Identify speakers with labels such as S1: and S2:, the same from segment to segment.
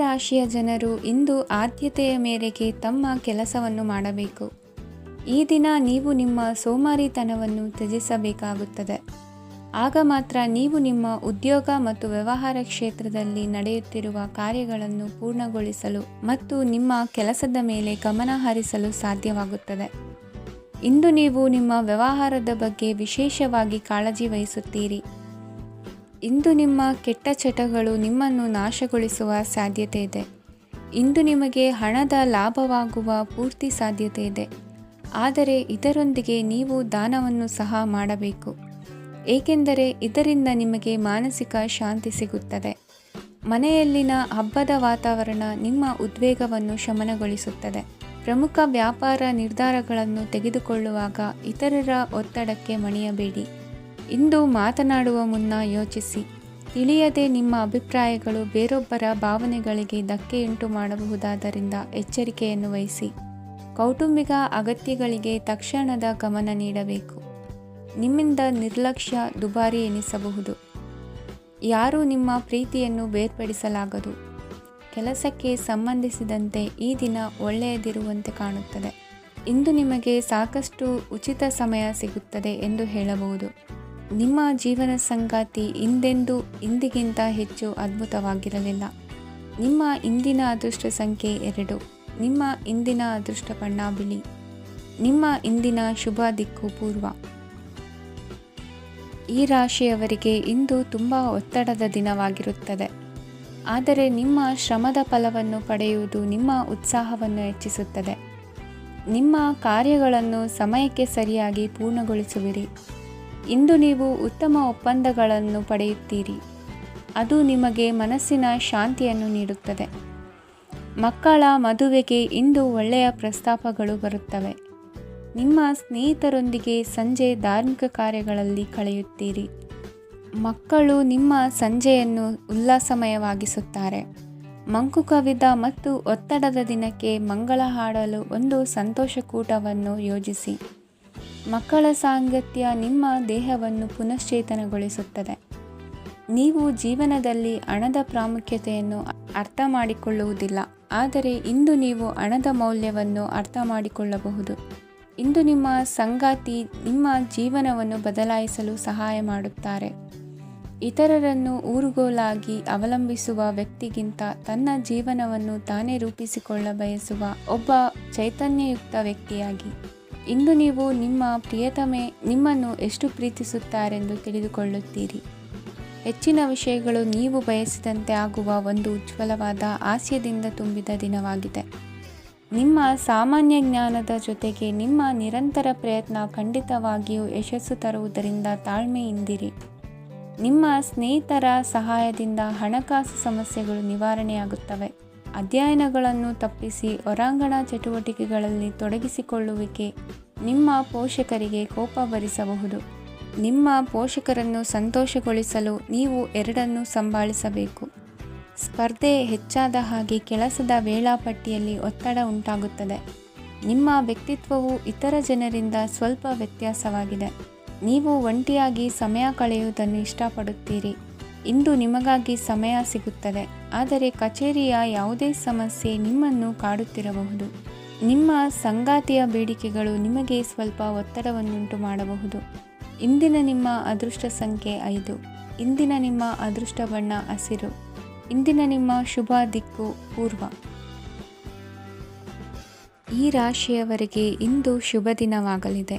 S1: ರಾಶಿಯ ಜನರು ಇಂದು ಆದ್ಯತೆಯ ಮೇರೆಗೆ ತಮ್ಮ ಕೆಲಸವನ್ನು ಮಾಡಬೇಕು. ಈ ದಿನ ನೀವು ನಿಮ್ಮ ಸೋಮಾರಿತನವನ್ನು ತ್ಯಜಿಸಬೇಕಾಗುತ್ತದೆ. ಆಗ ಮಾತ್ರ ನೀವು ನಿಮ್ಮ ಉದ್ಯೋಗ ಮತ್ತು ವ್ಯವಹಾರ ಕ್ಷೇತ್ರದಲ್ಲಿ ನಡೆಯುತ್ತಿರುವ ಕಾರ್ಯಗಳನ್ನು ಪೂರ್ಣಗೊಳಿಸಲು ಮತ್ತು ನಿಮ್ಮ ಕೆಲಸದ ಮೇಲೆ ಗಮನ ಹರಿಸಲು ಸಾಧ್ಯವಾಗುತ್ತದೆ. ಇಂದು ನೀವು ನಿಮ್ಮ ವ್ಯವಹಾರದ ಬಗ್ಗೆ ವಿಶೇಷವಾಗಿ ಕಾಳಜಿ ವಹಿಸುತ್ತೀರಿ. ಇಂದು ನಿಮ್ಮ ಕೆಟ್ಟ ಚಟಗಳು ನಿಮ್ಮನ್ನು ನಾಶಗೊಳಿಸುವ ಸಾಧ್ಯತೆ ಇದೆ. ಇಂದು ನಿಮಗೆ ಹಣದ ಲಾಭವಾಗುವ ಪೂರ್ತಿ ಸಾಧ್ಯತೆ ಇದೆ. ಆದರೆ ಇದರೊಂದಿಗೆ ನೀವು ದಾನವನ್ನು ಸಹ ಮಾಡಬೇಕು, ಏಕೆಂದರೆ ಇದರಿಂದ ನಿಮಗೆ ಮಾನಸಿಕ ಶಾಂತಿ ಸಿಗುತ್ತದೆ. ಮನೆಯಲ್ಲಿನ ಹಬ್ಬದ ವಾತಾವರಣ ನಿಮ್ಮ ಉದ್ವೇಗವನ್ನು ಶಮನಗೊಳಿಸುತ್ತದೆ. ಪ್ರಮುಖ ವ್ಯಾಪಾರ ನಿರ್ಧಾರಗಳನ್ನು ತೆಗೆದುಕೊಳ್ಳುವಾಗ ಇತರರ ಒತ್ತಡಕ್ಕೆ ಮಣಿಯಬೇಡಿ. ಇಂದು ಮಾತನಾಡುವ ಮುನ್ನ ಯೋಚಿಸಿ. ತಿಳಿಯದೆ ನಿಮ್ಮ ಅಭಿಪ್ರಾಯಗಳು ಬೇರೊಬ್ಬರ ಭಾವನೆಗಳಿಗೆ ಧಕ್ಕೆಯುಂಟು ಮಾಡಬಹುದಾದ್ದರಿಂದ ಎಚ್ಚರಿಕೆಯನ್ನು ವಹಿಸಿ. ಕೌಟುಂಬಿಕ ಅಗತ್ಯಗಳಿಗೆ ತಕ್ಷಣದ ಗಮನ ನೀಡಬೇಕು. ನಿಮ್ಮಿಂದ ನಿರ್ಲಕ್ಷ್ಯ ದುಬಾರಿ ಎನಿಸಬಹುದು. ಯಾರೂ ನಿಮ್ಮ ಪ್ರೀತಿಯನ್ನು ಬೇರ್ಪಡಿಸಲಾಗದು. ಕೆಲಸಕ್ಕೆ ಸಂಬಂಧಿಸಿದಂತೆ ಈ ದಿನ ಒಳ್ಳೆಯದಿರುವಂತೆ ಕಾಣುತ್ತದೆ. ಇಂದು ನಿಮಗೆ ಸಾಕಷ್ಟು ಉಚಿತ ಸಮಯ ಸಿಗುತ್ತದೆ ಎಂದು ಹೇಳಬಹುದು. ನಿಮ್ಮ ಜೀವನ ಸಂಗಾತಿ ಇಂದಿಗಿಂತ ಹೆಚ್ಚು ಅದ್ಭುತವಾಗಿರಲಿಲ್ಲ. ನಿಮ್ಮ ಇಂದಿನ ಅದೃಷ್ಟ ಸಂಖ್ಯೆ 2. ನಿಮ್ಮ ಇಂದಿನ ಅದೃಷ್ಟ ಬಣ್ಣ ಬಿಳಿ. ನಿಮ್ಮ ಇಂದಿನ ಶುಭ ದಿಕ್ಕು ಪೂರ್ವ. ಈ ರಾಶಿಯವರಿಗೆ ಇಂದು ತುಂಬ ಒತ್ತಡದ ದಿನವಾಗಿರುತ್ತದೆ. ಆದರೆ ನಿಮ್ಮ ಶ್ರಮದ ಫಲವನ್ನು ಪಡೆಯುವುದು ನಿಮ್ಮ ಉತ್ಸಾಹವನ್ನು ಹೆಚ್ಚಿಸುತ್ತದೆ. ನಿಮ್ಮ ಕಾರ್ಯಗಳನ್ನು ಸಮಯಕ್ಕೆ ಸರಿಯಾಗಿ ಪೂರ್ಣಗೊಳಿಸುವಿರಿ. ಇಂದು ನೀವು ಉತ್ತಮ ಒಪ್ಪಂದಗಳನ್ನು ಪಡೆಯುತ್ತೀರಿ. ಅದು ನಿಮಗೆ ಮನಸ್ಸಿನ ಶಾಂತಿಯನ್ನು ನೀಡುತ್ತದೆ. ಮಕ್ಕಳ ಮದುವೆಗೆ ಇಂದು ಒಳ್ಳೆಯ ಪ್ರಸ್ತಾಪಗಳು ಬರುತ್ತವೆ. ನಿಮ್ಮ ಸ್ನೇಹಿತರೊಂದಿಗೆ ಸಂಜೆ ಧಾರ್ಮಿಕ ಕಾರ್ಯಗಳಲ್ಲಿ ಕಳೆಯುತ್ತೀರಿ. ಮಕ್ಕಳು ನಿಮ್ಮ ಸಂಜೆಯನ್ನು ಉಲ್ಲಾಸಮಯವಾಗಿಸುತ್ತಾರೆ. ಮಂಕು ಕವಿದ ಮತ್ತು ಒತ್ತಡದ ದಿನಕ್ಕೆ ಮಂಗಳ ಹಾಡಲು ಒಂದು ಸಂತೋಷಕೂಟವನ್ನು ಯೋಜಿಸಿ. ಮಕ್ಕಳ ಸಾಂಗತ್ಯ ನಿಮ್ಮ ದೇಹವನ್ನು ಪುನಶ್ಚೇತನಗೊಳಿಸುತ್ತದೆ. ನೀವು ಜೀವನದಲ್ಲಿ ಹಣದ ಪ್ರಾಮುಖ್ಯತೆಯನ್ನು ಅರ್ಥ ಮಾಡಿಕೊಳ್ಳುವುದಿಲ್ಲ, ಆದರೆ ಇಂದು ನೀವು ಹಣದ ಮೌಲ್ಯವನ್ನು ಅರ್ಥ ಮಾಡಿಕೊಳ್ಳಬಹುದು. ಇಂದು ನಿಮ್ಮ ಸಂಗಾತಿ ನಿಮ್ಮ ಜೀವನವನ್ನು ಬದಲಾಯಿಸಲು ಸಹಾಯ ಮಾಡುತ್ತಾರೆ. ಇತರರನ್ನು ಊರುಗೋಲಾಗಿ ಅವಲಂಬಿಸುವ ವ್ಯಕ್ತಿಗಿಂತ ತನ್ನ ಜೀವನವನ್ನು ತಾನೇ ರೂಪಿಸಿಕೊಳ್ಳ ಬಯಸುವ ಒಬ್ಬ ಚೈತನ್ಯಯುಕ್ತ ವ್ಯಕ್ತಿಯಾಗಿ. ಇಂದು ನೀವು ನಿಮ್ಮ ಪ್ರಿಯತಮೆ ನಿಮ್ಮನ್ನು ಎಷ್ಟು ಪ್ರೀತಿಸುತ್ತಾರೆಂದು ತಿಳಿದುಕೊಳ್ಳುತ್ತೀರಿ. ಹೆಚ್ಚಿನ ವಿಷಯಗಳು ನೀವು ಬಯಸಿದಂತೆ ಆಗುವ ಒಂದು ಉಜ್ವಲವಾದ ಹಾಸ್ಯದಿಂದ ತುಂಬಿದ ದಿನವಾಗಿದೆ. ನಿಮ್ಮ ಸಾಮಾನ್ಯ ಜ್ಞಾನದ ಜೊತೆಗೆ ನಿಮ್ಮ ನಿರಂತರ ಪ್ರಯತ್ನ ಖಂಡಿತವಾಗಿಯೂ ಯಶಸ್ಸು ತರುವುದರಿಂದ ತಾಳ್ಮೆಯಿಂದಿರಿ. ನಿಮ್ಮ ಸ್ನೇಹಿತರ ಸಹಾಯದಿಂದ ಹಣಕಾಸು ಸಮಸ್ಯೆಗಳು ನಿವಾರಣೆಯಾಗುತ್ತವೆ. ಅಧ್ಯಯನಗಳನ್ನು ತಪ್ಪಿಸಿ ಹೊರಾಂಗಣ ಚಟುವಟಿಕೆಗಳಲ್ಲಿ ತೊಡಗಿಸಿಕೊಳ್ಳುವಿಕೆ ನಿಮ್ಮ ಪೋಷಕರಿಗೆ ಕೋಪ ಭರಿಸಬಹುದು. ನಿಮ್ಮ ಪೋಷಕರನ್ನು ಸಂತೋಷಗೊಳಿಸಲು ನೀವು ಎರಡನ್ನೂ ಸಂಭಾಳಿಸಬೇಕು. ಸ್ಪರ್ಧೆ ಹೆಚ್ಚಾದ ಹಾಗೆ ಕೆಲಸದ ವೇಳಾಪಟ್ಟಿಯಲ್ಲಿ ಒತ್ತಡ ಉಂಟಾಗುತ್ತದೆ. ನಿಮ್ಮ ವ್ಯಕ್ತಿತ್ವವು ಇತರ ಜನರಿಂದ ಸ್ವಲ್ಪ ವ್ಯತ್ಯಾಸವಾಗಿದೆ. ನೀವು ಒಂಟಿಯಾಗಿ ಸಮಯ ಕಳೆಯುವುದನ್ನು ಇಷ್ಟಪಡುತ್ತೀರಿ. ಇಂದು ನಿಮಗಾಗಿ ಸಮಯ ಸಿಗುತ್ತದೆ, ಆದರೆ ಕಚೇರಿಯ ಯಾವುದೇ ಸಮಸ್ಯೆ ನಿಮ್ಮನ್ನು ಕಾಡುತ್ತಿರಬಹುದು. ನಿಮ್ಮ ಸಂಗಾತಿಯ ಬೇಡಿಕೆಗಳು ನಿಮಗೆ ಸ್ವಲ್ಪ ಒತ್ತಡವನ್ನುಂಟು ಮಾಡಬಹುದು. ಇಂದಿನ ನಿಮ್ಮ ಅದೃಷ್ಟ ಸಂಖ್ಯೆ 5. ಇಂದಿನ ನಿಮ್ಮ ಅದೃಷ್ಟ ಬಣ್ಣ ಹಸಿರು. ಇಂದಿನ ನಿಮ್ಮ ಶುಭ ದಿಕ್ಕು ಪೂರ್ವ. ಈ ರಾಶಿಯವರಿಗೆ ಇಂದು ಶುಭ ದಿನವಾಗಲಿದೆ.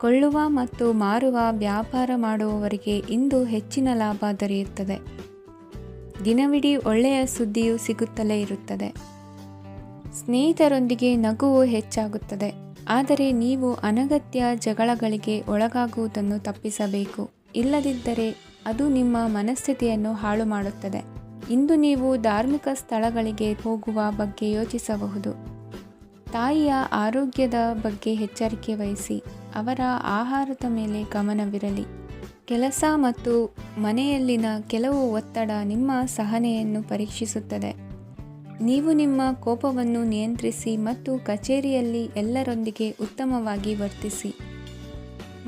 S1: ಕೊಳ್ಳುವ ಮತ್ತು ಮಾರುವ ವ್ಯಾಪಾರ ಮಾಡುವವರಿಗೆ ಇಂದು ಹೆಚ್ಚಿನ ಲಾಭ ದೊರೆಯುತ್ತದೆ. ದಿನವಿಡೀ ಒಳ್ಳೆಯ ಸುದ್ದಿಯು ಸಿಗುತ್ತಲೇ ಇರುತ್ತದೆ. ಸ್ನೇಹಿತರೊಂದಿಗೆ ನಗುವು ಹೆಚ್ಚಾಗುತ್ತದೆ, ಆದರೆ ನೀವು ಅನಗತ್ಯ ಜಗಳಗಳಿಗೆ ಒಳಗಾಗುವುದನ್ನು ತಪ್ಪಿಸಬೇಕು. ಇಲ್ಲದಿದ್ದರೆ ಅದು ನಿಮ್ಮ ಮನಸ್ಥಿತಿಯನ್ನು ಹಾಳು ಮಾಡುತ್ತದೆ. ಇಂದು ನೀವು ಧಾರ್ಮಿಕ ಸ್ಥಳಗಳಿಗೆ ಹೋಗುವ ಬಗ್ಗೆ ಯೋಚಿಸಬಹುದು. ತಾಯಿಯ ಆರೋಗ್ಯದ ಬಗ್ಗೆ ಎಚ್ಚರಿಕೆ ವಹಿಸಿ. ಅವರ ಆಹಾರದ ಮೇಲೆ ಗಮನವಿರಲಿ. ಕೆಲಸ ಮತ್ತು ಮನೆಯಲ್ಲಿನ ಕೆಲವು ಒತ್ತಡ ನಿಮ್ಮ ಸಹನೆಯನ್ನು ಪರೀಕ್ಷಿಸುತ್ತದೆ. ನೀವು ನಿಮ್ಮ ಕೋಪವನ್ನು ನಿಯಂತ್ರಿಸಿ ಮತ್ತು ಕಚೇರಿಯಲ್ಲಿ ಎಲ್ಲರೊಂದಿಗೆ ಉತ್ತಮವಾಗಿ ವರ್ತಿಸಿ.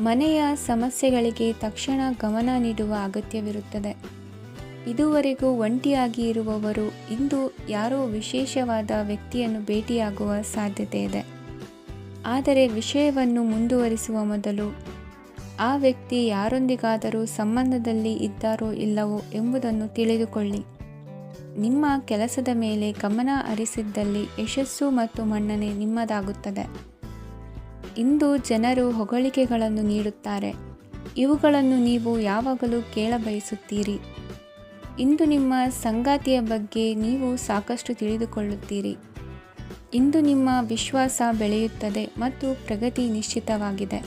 S1: ಮನೆಯ ಸಮಸ್ಯೆಗಳಿಗೆ ತಕ್ಷಣ ಗಮನ ನೀಡುವ ಅಗತ್ಯವಿರುತ್ತದೆ. ಇದುವರೆಗೂ ಒಂಟಿಯಾಗಿ ಇರುವವರು ಇಂದು ಯಾರೋ ವಿಶೇಷವಾದ ವ್ಯಕ್ತಿಯನ್ನು ಭೇಟಿಯಾಗುವ ಸಾಧ್ಯತೆ ಇದೆ. ಆದರೆ ವಿಷಯವನ್ನು ಮುಂದುವರಿಸುವ ಮೊದಲು ಆ ವ್ಯಕ್ತಿ ಯಾರೊಂದಿಗಾದರೂ ಸಂಬಂಧದಲ್ಲಿ ಇದ್ದಾರೋ ಇಲ್ಲವೋ ಎಂಬುದನ್ನು ತಿಳಿದುಕೊಳ್ಳಿ. ನಿಮ್ಮ ಕೆಲಸದ ಮೇಲೆ ಗಮನ ಹರಿಸಿದ್ದಲ್ಲಿ ಯಶಸ್ಸು ಮತ್ತು ಮನ್ನಣೆ ನಿಮ್ಮದಾಗುತ್ತದೆ. ಇಂದು ಜನರು ಹೊಗಳಿಕೆಗಳನ್ನು ನೀಡುತ್ತಾರೆ. ಇವುಗಳನ್ನು ನೀವು ಯಾವಾಗಲೂ ಕೇಳಬಯಸುತ್ತೀರಿ. ಇಂದು ನಿಮ್ಮ ಸಂಗಾತಿಯ ಬಗ್ಗೆ ನೀವು ಸಾಕಷ್ಟು ತಿಳಿದುಕೊಳ್ಳುತ್ತೀರಿ. ಇಂದು ನಿಮ್ಮ ವಿಶ್ವಾಸ ಬೆಳೆಯುತ್ತದೆ ಮತ್ತು ಪ್ರಗತಿ ನಿಶ್ಚಿತವಾಗಿದೆ.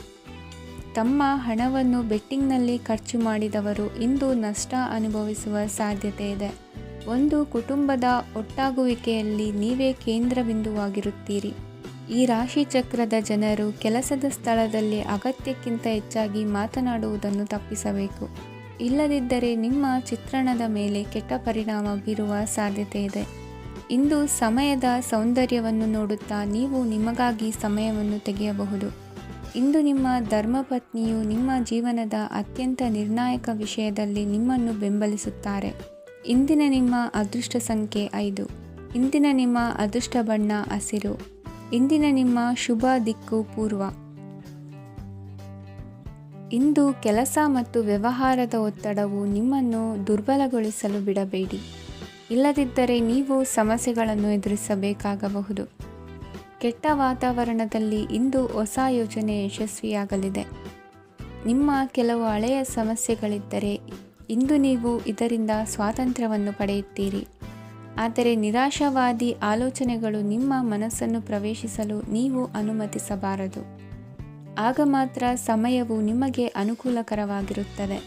S1: ತಮ್ಮ ಹಣವನ್ನು ಬೆಟ್ಟಿಂಗ್ನಲ್ಲಿ ಖರ್ಚು ಮಾಡಿದವರು ಇಂದು ನಷ್ಟ ಅನುಭವಿಸುವ ಸಾಧ್ಯತೆ ಇದೆ. ಒಂದು ಕುಟುಂಬದ ಒಟ್ಟಾಗುವಿಕೆಯಲ್ಲಿ ನೀವೇ ಕೇಂದ್ರಬಿಂದುವಾಗಿರುತ್ತೀರಿ. ಈ ರಾಶಿ ಚಕ್ರದ ಜನರು ಕೆಲಸದ ಸ್ಥಳದಲ್ಲಿ ಅಗತ್ಯಕ್ಕಿಂತ ಹೆಚ್ಚಾಗಿ ಮಾತನಾಡುವುದನ್ನು ತಪ್ಪಿಸಬೇಕು. ಇಲ್ಲದಿದ್ದರೆ ನಿಮ್ಮ ಚಿತ್ರಣದ ಮೇಲೆ ಕೆಟ್ಟ ಪರಿಣಾಮ ಬೀರುವ ಸಾಧ್ಯತೆ ಇದೆ. ಇಂದು ಸಮಯದ ಸೌಂದರ್ಯವನ್ನು ನೋಡುತ್ತಾ ನೀವು ನಿಮಗಾಗಿ ಸಮಯವನ್ನು ತೆಗೆಯಬಹುದು. ಇಂದು ನಿಮ್ಮ ಧರ್ಮಪತ್ನಿಯು ನಿಮ್ಮ ಜೀವನದ ಅತ್ಯಂತ ನಿರ್ಣಾಯಕ ವಿಷಯದಲ್ಲಿ ನಿಮ್ಮನ್ನು ಬೆಂಬಲಿಸುತ್ತಾರೆ. ಇಂದಿನ ನಿಮ್ಮ ಅದೃಷ್ಟ ಸಂಖ್ಯೆ 5. ಇಂದಿನ ನಿಮ್ಮ ಅದೃಷ್ಟ ಬಣ್ಣ ಹಸಿರು. ಇಂದಿನ ನಿಮ್ಮ ಶುಭ ದಿಕ್ಕು ಪೂರ್ವ. ಇಂದು ಕೆಲಸ ಮತ್ತು ವ್ಯವಹಾರದ ಒತ್ತಡವು ನಿಮ್ಮನ್ನು ದುರ್ಬಲಗೊಳಿಸಲು ಬಿಡಬೇಡಿ. ಇಲ್ಲದಿದ್ದರೆ ನೀವು ಸಮಸ್ಯೆಗಳನ್ನು ಎದುರಿಸಬೇಕಾಗಬಹುದು. ಕೆಟ್ಟ ವಾತಾವರಣದಲ್ಲಿ ಇಂದು ಹೊಸ ಯೋಜನೆ ಯಶಸ್ವಿಯಾಗಲಿದೆ. ನಿಮ್ಮ ಕೆಲವು ಹಳೆಯ ಸಮಸ್ಯೆಗಳಿದ್ದರೆ ಇಂದು ನೀವು ಇದರಿಂದ ಸ್ವಾತಂತ್ರ್ಯವನ್ನು ಪಡೆಯುತ್ತೀರಿ. ಆದರೆ ನಿರಾಶಾವಾದಿ ಆಲೋಚನೆಗಳು ನಿಮ್ಮ ಮನಸ್ಸನ್ನು ಪ್ರವೇಶಿಸಲು ನೀವು ಅನುಮತಿಸಬಾರದು. ಆಗ ಮಾತ್ರ ಸಮಯವು ನಿಮಗೆ ಅನುಕೂಲಕರವಾಗಿರುತ್ತದೆ.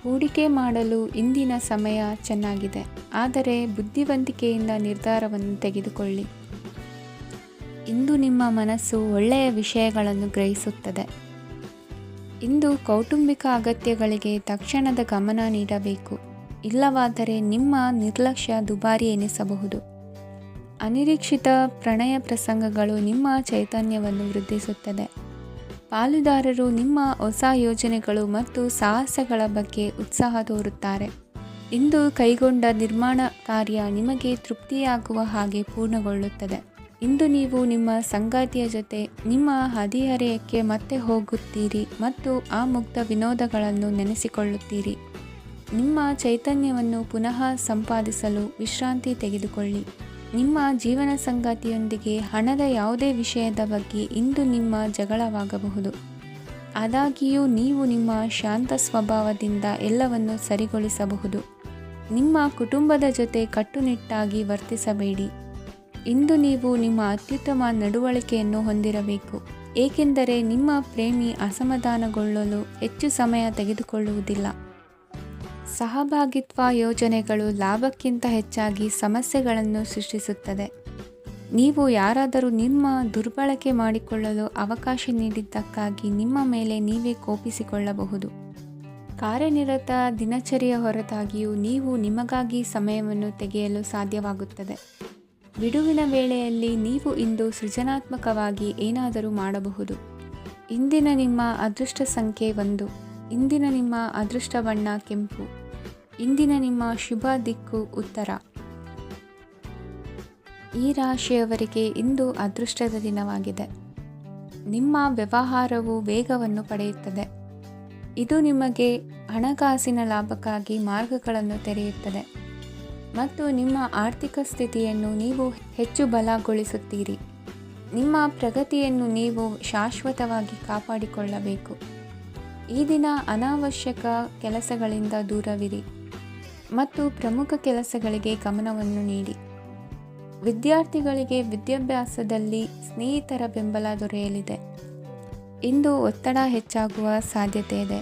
S1: ಹೂಡಿಕೆ ಮಾಡಲು ಇಂದಿನ ಸಮಯ ಚೆನ್ನಾಗಿದೆ, ಆದರೆ ಬುದ್ಧಿವಂತಿಕೆಯಿಂದ ನಿರ್ಧಾರವನ್ನು ತೆಗೆದುಕೊಳ್ಳಿ. ಇಂದು ನಿಮ್ಮ ಮನಸ್ಸು ಒಳ್ಳೆಯ ವಿಷಯಗಳನ್ನು ಗ್ರಹಿಸುತ್ತದೆ. ಇಂದು ಕೌಟುಂಬಿಕ ಅಗತ್ಯಗಳಿಗೆ ತಕ್ಷಣದ ಗಮನ ನೀಡಬೇಕು. ಇಲ್ಲವಾದರೆ ನಿಮ್ಮ ನಿರ್ಲಕ್ಷ್ಯ ದುಬಾರಿ ಎನಿಸಬಹುದು. ಅನಿರೀಕ್ಷಿತ ಪ್ರಣಯ ಪ್ರಸಂಗಗಳು ನಿಮ್ಮ ಚೈತನ್ಯವನ್ನು ವೃದ್ಧಿಸುತ್ತದೆ. ಪಾಲುದಾರರು ನಿಮ್ಮ ಹೊಸ ಯೋಜನೆಗಳು ಮತ್ತು ಸಾಹಸಗಳ ಬಗ್ಗೆ ಉತ್ಸಾಹ ತೋರುತ್ತಾರೆ. ಇಂದು ಕೈಗೊಂಡ ನಿರ್ಮಾಣ ಕಾರ್ಯ ನಿಮಗೆ ತೃಪ್ತಿಯಾಗುವ ಹಾಗೆ ಪೂರ್ಣಗೊಳ್ಳುತ್ತದೆ. ಇಂದು ನೀವು ನಿಮ್ಮ ಸಂಗಾತಿಯ ಜೊತೆ ನಿಮ್ಮ ಹದಿಹರೆಯಕ್ಕೆ ಮತ್ತೆ ಹೋಗುತ್ತೀರಿ ಮತ್ತು ಆ ಮುಗ್ಧ ವಿನೋದಗಳನ್ನು ನೆನೆಸಿಕೊಳ್ಳುತ್ತೀರಿ. ನಿಮ್ಮ ಚೈತನ್ಯವನ್ನು ಪುನಃ ಸಂಪಾದಿಸಲು ವಿಶ್ರಾಂತಿ ತೆಗೆದುಕೊಳ್ಳಿ. ನಿಮ್ಮ ಜೀವನ ಸಂಗಾತಿಯೊಂದಿಗೆ ಹಣದ ಯಾವುದೇ ವಿಷಯದ ಬಗ್ಗೆ ಇಂದು ನಿಮ್ಮ ಜಗಳವಾಗಬಹುದು. ಆದಾಗ್ಯೂ ನೀವು ನಿಮ್ಮ ಶಾಂತ ಸ್ವಭಾವದಿಂದ ಎಲ್ಲವನ್ನು ಸರಿಗೊಳಿಸಬಹುದು. ನಿಮ್ಮ ಕುಟುಂಬದ ಜೊತೆ ಕಟ್ಟುನಿಟ್ಟಾಗಿ ವರ್ತಿಸಬೇಡಿ. ಇಂದು ನೀವು ನಿಮ್ಮ ಅತ್ಯುತ್ತಮ ನಡವಳಿಕೆಯನ್ನು ಹೊಂದಿರಬೇಕು, ಏಕೆಂದರೆ ನಿಮ್ಮ ಪ್ರೇಮಿ ಅಸಮಾಧಾನಗೊಳ್ಳಲು ಹೆಚ್ಚು ಸಮಯ ತೆಗೆದುಕೊಳ್ಳುವುದಿಲ್ಲ. ಸಹಭಾಗಿತ್ವ ಯೋಜನೆಗಳು ಲಾಭಕ್ಕಿಂತ ಹೆಚ್ಚಾಗಿ ಸಮಸ್ಯೆಗಳನ್ನು ಸೃಷ್ಟಿಸುತ್ತದೆ. ನೀವು ಯಾರಾದರೂ ನಿಮ್ಮ ದುರ್ಬಳಕೆ ಮಾಡಿಕೊಳ್ಳಲು ಅವಕಾಶ ನೀಡಿದ್ದಕ್ಕಾಗಿ ನಿಮ್ಮ ಮೇಲೆ ನೀವೇ ಕೋಪಿಸಿಕೊಳ್ಳಬಹುದು. ಕಾರ್ಯನಿರತ ದಿನಚರಿಯ ಹೊರತಾಗಿಯೂ ನೀವು ನಿಮಗಾಗಿ ಸಮಯವನ್ನು ತೆಗೆಯಲು ಸಾಧ್ಯವಾಗುತ್ತದೆ. ಬಿಡುವಿನ ವೇಳೆಯಲ್ಲಿ ನೀವು ಇಂದು ಸೃಜನಾತ್ಮಕವಾಗಿ ಏನಾದರೂ ಮಾಡಬಹುದು. ಇಂದಿನ ನಿಮ್ಮ ಅದೃಷ್ಟ ಸಂಖ್ಯೆ 1. ಇಂದಿನ ನಿಮ್ಮ ಅದೃಷ್ಟ ಬಣ್ಣ ಕೆಂಪು. ಇಂದಿನ ನಿಮ್ಮ ಶುಭ ದಿಕ್ಕು ಉತ್ತರ. ಈ ರಾಶಿಯವರಿಗೆ ಇಂದು ಅದೃಷ್ಟದ ದಿನವಾಗಿದೆ. ನಿಮ್ಮ ವ್ಯವಹಾರವು ವೇಗವನ್ನು ಪಡೆಯುತ್ತದೆ. ಇದು ನಿಮಗೆ ಹಣಕಾಸಿನ ಲಾಭಕ್ಕಾಗಿ ಮಾರ್ಗಗಳನ್ನು ತೆರೆಯುತ್ತದೆ ಮತ್ತು ನಿಮ್ಮ ಆರ್ಥಿಕ ಸ್ಥಿತಿಯನ್ನು ನೀವು ಹೆಚ್ಚು ಬಲಗೊಳಿಸುತ್ತೀರಿ. ನಿಮ್ಮ ಪ್ರಗತಿಯನ್ನು ನೀವು ಶಾಶ್ವತವಾಗಿ ಕಾಪಾಡಿಕೊಳ್ಳಬೇಕು. ಈ ದಿನ ಅನಾವಶ್ಯಕ ಕೆಲಸಗಳಿಂದ ದೂರವಿರಿ ಮತ್ತು ಪ್ರಮುಖ ಕೆಲಸಗಳಿಗೆ ಗಮನವನ್ನು ನೀಡಿ. ವಿದ್ಯಾರ್ಥಿಗಳಿಗೆ ವಿದ್ಯಾಭ್ಯಾಸದಲ್ಲಿ ಸ್ನೇಹಿತರ ಬೆಂಬಲ ದೊರೆಯಲಿದೆ. ಇಂದು ಒತ್ತಡ ಹೆಚ್ಚಾಗುವ ಸಾಧ್ಯತೆ ಇದೆ.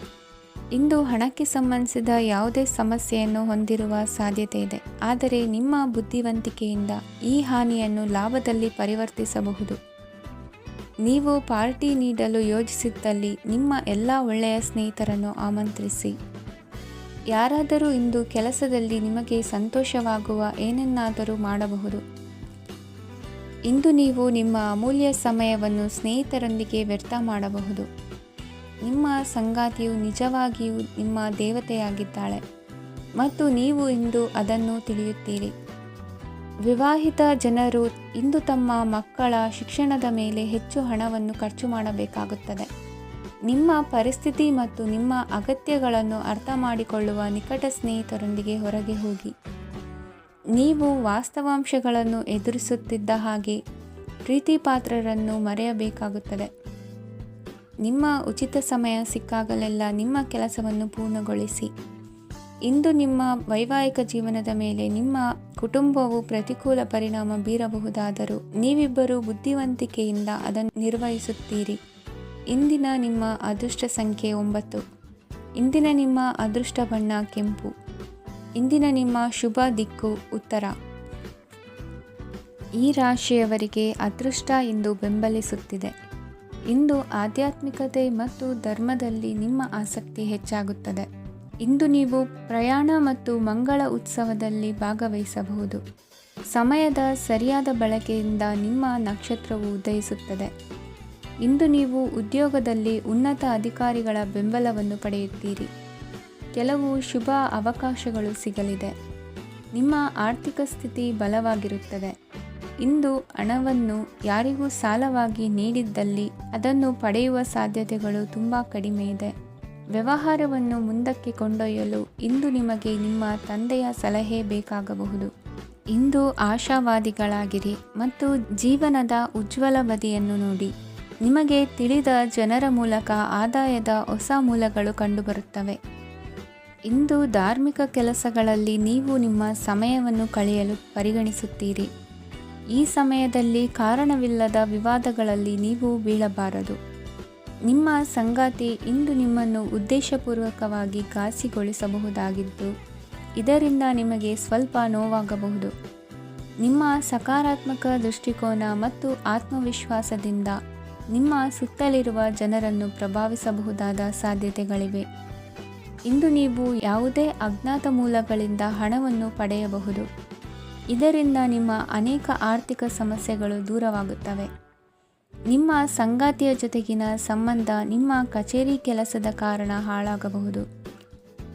S1: ಇಂದು ಹಣಕ್ಕೆ ಸಂಬಂಧಿಸಿದ ಯಾವುದೇ ಸಮಸ್ಯೆಯನ್ನು ಹೊಂದಿರುವ ಸಾಧ್ಯತೆ ಇದೆ, ಆದರೆ ನಿಮ್ಮ ಬುದ್ಧಿವಂತಿಕೆಯಿಂದ ಈ ಹಾನಿಯನ್ನು ಲಾಭದಲ್ಲಿ ಪರಿವರ್ತಿಸಬಹುದು. ನೀವು ಪಾರ್ಟಿ ನೀಡಲು ಯೋಜಿಸಿದ್ದಲ್ಲಿ ನಿಮ್ಮ ಎಲ್ಲ ಒಳ್ಳೆಯ ಸ್ನೇಹಿತರನ್ನು ಆಮಂತ್ರಿಸಿ. ಯಾರಾದರೂ ಇಂದು ಕೆಲಸದಲ್ಲಿ ನಿಮಗೆ ಸಂತೋಷವಾಗುವ ಏನನ್ನಾದರೂ ಮಾಡಬಹುದು. ಇಂದು ನೀವು ನಿಮ್ಮ ಅಮೂಲ್ಯ ಸಮಯವನ್ನು ಸ್ನೇಹಿತರೊಂದಿಗೆ ವ್ಯರ್ಥ ಮಾಡಬಹುದು. ನಿಮ್ಮ ಸಂಗಾತಿಯು ನಿಜವಾಗಿಯೂ ನಿಮ್ಮ ದೇವತೆಯಾಗಿದ್ದಾಳೆ. ಮತ್ತು ನೀವು ಇಂದು ಅದನ್ನು ತಿಳಿಯುತ್ತೀರಿ. ವಿವಾಹಿತ ಜನರು ಇಂದು ತಮ್ಮ ಮಕ್ಕಳ ಶಿಕ್ಷಣದ ಮೇಲೆ ಹೆಚ್ಚು ಹಣವನ್ನು ಖರ್ಚು ಮಾಡಬೇಕಾಗುತ್ತದೆ. ನಿಮ್ಮ ಪರಿಸ್ಥಿತಿ ಮತ್ತು ನಿಮ್ಮ ಅಗತ್ಯಗಳನ್ನು ಅರ್ಥ ಮಾಡಿಕೊಳ್ಳುವ ನಿಕಟ ಸ್ನೇಹಿತರೊಂದಿಗೆ ಹೊರಗೆ ಹೋಗಿ. ನೀವು ವಾಸ್ತವಾಂಶಗಳನ್ನು ಎದುರಿಸುತ್ತಿದ್ದ ಹಾಗೆ ಪ್ರೀತಿಪಾತ್ರರನ್ನು ಮರೆಯಬೇಕಾಗುತ್ತದೆ. ನಿಮ್ಮ ಉಚಿತ ಸಮಯ ಸಿಕ್ಕಾಗಲೆಲ್ಲ ನಿಮ್ಮ ಕೆಲಸವನ್ನು ಪೂರ್ಣಗೊಳಿಸಿ. ಇಂದು ನಿಮ್ಮ ವೈವಾಹಿಕ ಜೀವನದ ಮೇಲೆ ನಿಮ್ಮ ಕುಟುಂಬವು ಪ್ರತಿಕೂಲ ಪರಿಣಾಮ ಬೀರಬಹುದಾದರೂ ನೀವಿಬ್ಬರು ಬುದ್ಧಿವಂತಿಕೆಯಿಂದ ಅದನ್ನು ನಿರ್ವಹಿಸುತ್ತೀರಿ. ಇಂದಿನ ನಿಮ್ಮ ಅದೃಷ್ಟ ಸಂಖ್ಯೆ 9. ಇಂದಿನ ನಿಮ್ಮ ಅದೃಷ್ಟ ಬಣ್ಣ ಕೆಂಪು. ಇಂದಿನ ನಿಮ್ಮ ಶುಭ ದಿಕ್ಕು ಉತ್ತರ. ಈ ರಾಶಿಯವರಿಗೆ ಅದೃಷ್ಟ ಇಂದು ಬೆಂಬಲಿಸುತ್ತಿದೆ. ಇಂದು ಆಧ್ಯಾತ್ಮಿಕತೆ ಮತ್ತು ಧರ್ಮದಲ್ಲಿ ನಿಮ್ಮ ಆಸಕ್ತಿ ಹೆಚ್ಚಾಗುತ್ತದೆ. ಇಂದು ನೀವು ಪ್ರಯಾಣ ಮತ್ತು ಮಂಗಳ ಉತ್ಸವದಲ್ಲಿ ಭಾಗವಹಿಸಬಹುದು. ಸಮಯದ ಸರಿಯಾದ ಬಳಕೆಯಿಂದ ನಿಮ್ಮ ನಕ್ಷತ್ರವು ಉದಯಿಸುತ್ತದೆ. ಇಂದು ನೀವು ಉದ್ಯೋಗದಲ್ಲಿ ಉನ್ನತ ಅಧಿಕಾರಿಗಳ ಬೆಂಬಲವನ್ನು ಪಡೆಯುತ್ತೀರಿ. ಕೆಲವು ಶುಭ ಅವಕಾಶಗಳು ಸಿಗಲಿದೆ. ನಿಮ್ಮ ಆರ್ಥಿಕ ಸ್ಥಿತಿ ಬಲವಾಗಿರುತ್ತದೆ. ಇಂದು ಹಣವನ್ನು ಯಾರಿಗೂ ಸಾಲವಾಗಿ ನೀಡಿದ್ದಲ್ಲಿ ಅದನ್ನು ಪಡೆಯುವ ಸಾಧ್ಯತೆಗಳು ತುಂಬ ಕಡಿಮೆ ಇದೆ. ವ್ಯವಹಾರವನ್ನು ಮುಂದಕ್ಕೆ ಕೊಂಡೊಯ್ಯಲು ಇಂದು ನಿಮಗೆ ನಿಮ್ಮ ತಂದೆಯ ಸಲಹೆ ಬೇಕಾಗಬಹುದು. ಇಂದು ಆಶಾವಾದಿಗಳಾಗಿರಿ ಮತ್ತು ಜೀವನದ ಉಜ್ವಲ ಬದಿಯನ್ನು ನೋಡಿ. ನಿಮಗೆ ತಿಳಿದ ಜನರ ಮೂಲಕ ಆದಾಯದ ಹೊಸ ಮೂಲಗಳು ಕಂಡುಬರುತ್ತವೆ. ಇಂದು ಧಾರ್ಮಿಕ ಕೆಲಸಗಳಲ್ಲಿ ನೀವು ನಿಮ್ಮ ಸಮಯವನ್ನು ಕಳೆಯಲು ಪರಿಗಣಿಸುತ್ತೀರಿ. ಈ ಸಮಯದಲ್ಲಿ ಕಾರಣವಿಲ್ಲದ ವಿವಾದಗಳಲ್ಲಿ ನೀವು ಬೀಳಬಾರದು. ನಿಮ್ಮ ಸಂಗಾತಿ ಇಂದು ನಿಮ್ಮನ್ನು ಉದ್ದೇಶಪೂರ್ವಕವಾಗಿ ಘಾಸಿಗೊಳಿಸಬಹುದಾಗಿದ್ದು ಇದರಿಂದ ನಿಮಗೆ ಸ್ವಲ್ಪ ನೋವಾಗಬಹುದು. ನಿಮ್ಮ ಸಕಾರಾತ್ಮಕ ದೃಷ್ಟಿಕೋನ ಮತ್ತು ಆತ್ಮವಿಶ್ವಾಸದಿಂದ ನಿಮ್ಮ ಸುತ್ತಲಿರುವ ಜನರನ್ನು ಪ್ರಭಾವಿಸಬಹುದಾದ ಸಾಧ್ಯತೆಗಳಿವೆ. ಇಂದು ನೀವು ಯಾವುದೇ ಅಜ್ಞಾತ ಮೂಲಗಳಿಂದ ಹಣವನ್ನು ಪಡೆಯಬಹುದು. ಇದರಿಂದ ನಿಮ್ಮ ಅನೇಕ ಆರ್ಥಿಕ ಸಮಸ್ಯೆಗಳು ದೂರವಾಗುತ್ತವೆ. ನಿಮ್ಮ ಸಂಗಾತಿಯ ಜೊತೆಗಿನ ಸಂಬಂಧ ನಿಮ್ಮ ಕಚೇರಿ ಕೆಲಸದ ಕಾರಣ ಹಾಳಾಗಬಹುದು.